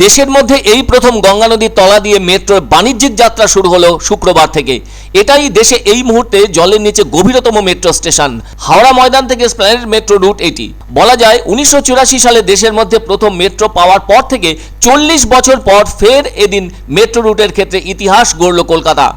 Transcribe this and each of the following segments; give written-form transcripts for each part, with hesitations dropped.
দেশের মধ্যে এই প্রথম গঙ্গা নদীর তলা দিয়ে মেট্রোর বাণিজ্যিক যাত্রা শুরু হলো শুক্রবার থেকে। এটাই দেশে এই মুহূর্তে জলের নিচে গভীরতম মেট্রো স্টেশন। হাওড়া ময়দান থেকে এসপ্ল্যানেড মেট্রো রুট এটি। বলা যায় 1984 সালে দেশের মধ্যে প্রথম মেট্রো পাওয়ার পর থেকে 40 বছর পর ফের এদিন মেট্রো রুটের ক্ষেত্রে ইতিহাস গড়ল কলকাতা।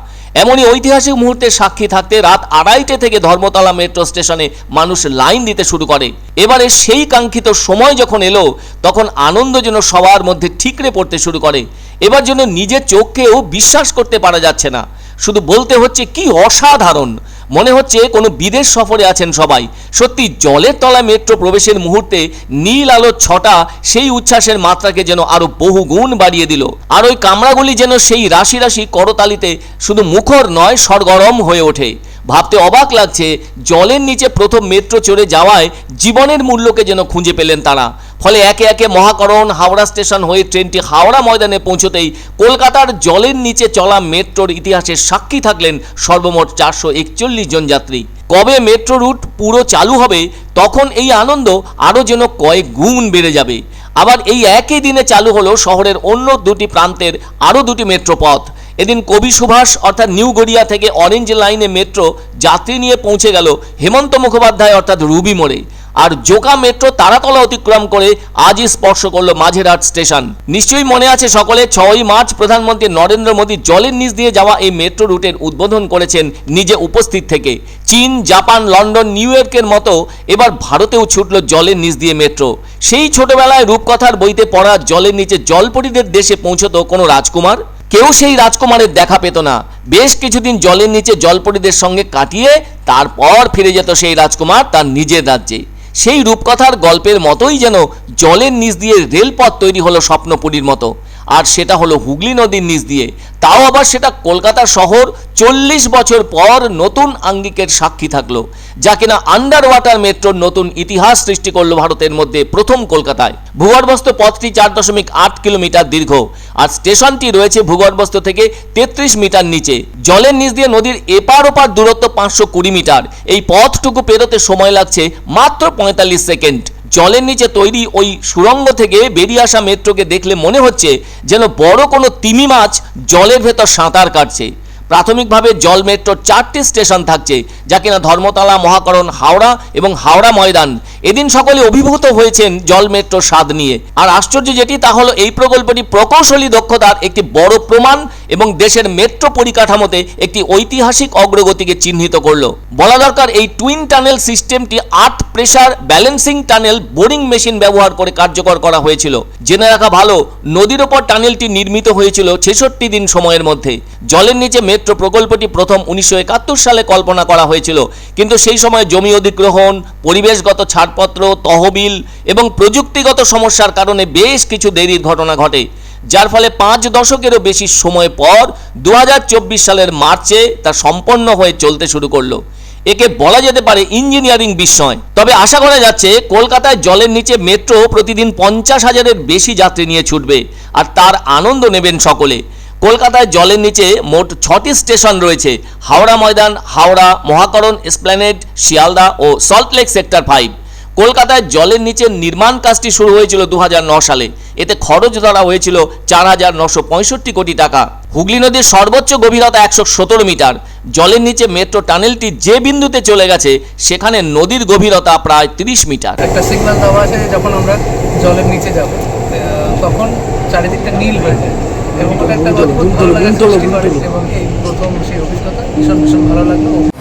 এমনই ঐতিহাসিক মুহূর্তের সাক্ষী থাকতে রাত 2:30 থেকে ধর্মতলা মেট্রো স্টেশনে মানুষ লাইন দিতে শুরু করে। এবারে সেই কাঙ্ক্ষিত সময় যখন এলো, তখন আনন্দ যেন সবার মধ্যে ঠিকরে পড়তে শুরু করে। এবার যেন নিজের চোখকেও বিশ্বাস করতে পারা যাচ্ছে না, শুধু বলতে হচ্ছে কি অসাধারণ। মনে হচ্ছে কোনো বিদেশ সফরে আছেন সবাই। সত্যি জলের তলায় মেট্রো প্রবেশের মুহূর্তে নীল আলোর ছটা সেই উচ্ছ্বাসের মাত্রাকে যেন আরো বহুগুণ বাড়িয়ে দিল। আর ওই কামরাগুলি যেন সেই রাশি রাশি করতালিতে শুধু মুখর নয়, সরগরম হয়ে ওঠে। ভাবতে অবাক লাগছে, জলের নিচে প্রথম মেট্রো চড়ে যাওয়ায় জীবনের মূল্যকে যেন খুঁজে পেলেন তারা। ফলে একে একে মহাকরণ হাওড়া স্টেশন হয়ে ট্রেনটি হাওড়া ময়দানে পৌঁছতেই কলকাতার জলের নিচে চলা মেট্রোর ইতিহাসের সাক্ষী থাকলেন সর্বমোট 441 জন যাত্রী। কবে মেট্রো রুট পুরো চালু হবে, তখন এই আনন্দ আরও যেন কয়েক গুণ বেড়ে যাবে। আবার এই একই দিনে চালু হলো শহরের অন্য দুটি প্রান্তের আরও দুটি মেট্রো পথ। এদিন কবি সুভাষ অর্থাৎ নিউ গড়িয়া থেকে অরেঞ্জ লাইনে মেট্রো যাত্রী নিয়ে পৌঁছে গেল হেমন্ত মুখোপাধ্যায় অর্থাৎ রুবি মোড়ে। আর জোকা মেট্রো তারাতলা অতিক্রম করে আজই স্পর্শ করলো মাঝেরহাট স্টেশন। নিশ্চয়ই মনে আছে সকলে, 6ই মার্চ প্রধানমন্ত্রী নরেন্দ্র মোদী জলের নিচ দিয়ে যাওয়া এই মেট্রো রুটের উদ্বোধন করেছেন নিজে উপস্থিত থেকে। চীন, জাপান, লন্ডন, নিউ ইয়র্কের মতো এবার ভারতেও ছুটল জলের নিচ দিয়ে মেট্রো। সেই ছোটবেলায় রূপকথার বইতে পড়া জলের নিচে জলপরীদের দেশে পৌঁছতো কোনো রাজকুমার? কেউ সেই রাজকুমারের দেখা পেত না। বেশ কিছুদিন জলের নিচে জলপরীদের সঙ্গে কাটিয়ে তারপর ফিরে যেত সেই রাজকুমার তার নিজের রাজ্যে। সেই রূপকথার গল্পের মতোই যেন জলের নিচ দিয়ে রেলপথ তৈরি হলো স্বপ্নপুরীর মতো। আর সেটা হলো হুগলি নদীর নিচ দিয়ে। তাও আবার সেটা কলকাতা শহর 40 বছর পর নতুন আঙ্গিকের সাক্ষী থাকলো, যা কিনা আন্ডার ওয়াটার মেট্রোর নতুন ইতিহাস সৃষ্টি করলো ভারতের মধ্যে প্রথম কলকাতায়। ভূগর্ভস্থ পথটি 4.8 কিলোমিটার দীর্ঘ, আর স্টেশনটি রয়েছে ভূগর্ভস্থ থেকে 33 মিটার নিচে। জলের নিচ দিয়ে নদীর এপার ওপার দূরত্ব 520 মিটার। এই পথটুকু পেরোতে সময় লাগছে মাত্র 45 সেকেন্ড। জলের নিচে তৈরি ওই সুড়ঙ্গ থেকে বেরিয়ে আসা মেট্রোকে দেখলে মনে হচ্ছে যেন বড় কোনো তিমি মাছ জলের ভেতর সাঁতার কাটছে। প্রাথমিকভাবে জল মেট্রোর 4টি স্টেশন থাকছে, যা কিনা ধর্মতলা, মহাকরণ, হাওড়া এবং হাওড়া ময়দান। এদিন সকলে অভিভূত হয়েছেন জল মেট্রোর স্বাদ নিয়ে। আর আশ্চর্য যেটি, তা হলো এই প্রকল্পটি প্রকৌশলী দক্ষতার একটি বড় প্রমাণ এবং দেশের মেট্রো পরিকাঠামোতে একটি ঐতিহাসিক অগ্রগতিকে চিহ্নিত করলো। বলা দরকার, এই টুইন টানেল সিস্টেমটি 8 pressure balancing tunnel boring machine ব্যবহার করে কার্যকর করা হয়েছিল। জেনে রাখা ভালো, নদীর ওপর টানেলটি নির্মিত হয়েছিল 66 দিন সময়ের মধ্যে। জলের নিচে মেট্রো প্রকল্পটি প্রথম 1971 সালে কল্পনা করা হয়েছিল, কিন্তু সেই সময় জমি অধিগ্রহণ, পরিবেশগত ছাড়পত্র, তহবিল এবং প্রযুক্তিগত সমস্যার কারণে বেশ কিছু দেরির ঘটনা ঘটে, যার ফলে 5 দশকেরও বেশি সময় পর 2024 সালের মার্চে তা সম্পন্ন হয়ে চলতে শুরু করলো। একে বলা যেতে পারে ইঞ্জিনিয়ারিং বিস্ময়। তবে আশা করা যাচ্ছে কলকাতায় জলের নিচে মেট্রো প্রতিদিন 50,000-এর বেশি যাত্রী নিয়ে ছুটবে, আর তার আনন্দ নেবেন সকলে। কলকাতায় জলের নিচে মোট 6টি স্টেশন রয়েছে: হাওড়া ময়দান, হাওড়া, মহাকরণ, এসপ্ল্যানেড, শিয়ালদা ও সল্টলেক সেক্টর 5। কলকাতায় জলের নিচে নির্মাণ কাজটি শুরু হয়েছিল 2009 সালে। এতে খরচ ধরা হয়েছিল 4,965 কোটি টাকা। হুগলি নদীর সর্বোচ্চ গভীরতা 117 মিটার। জলের নিচে মেট্রো টানেলটি যে বিন্দুতে চলে গেছে, সেখানে নদীর গভীরতা প্রায় 30 মিটার। একটা সিগন্যাল দেওয়া আছে যে যখন আমরা জলের নিচে যাব তখন চারিদিকটা নীল হয়ে যায় এবং একটা অদ্ভুত ভালো লাগা সৃষ্টি করে। এবং এই প্রথম সেই অভিজ্ঞতা ভীষণ ভালো লাগলো।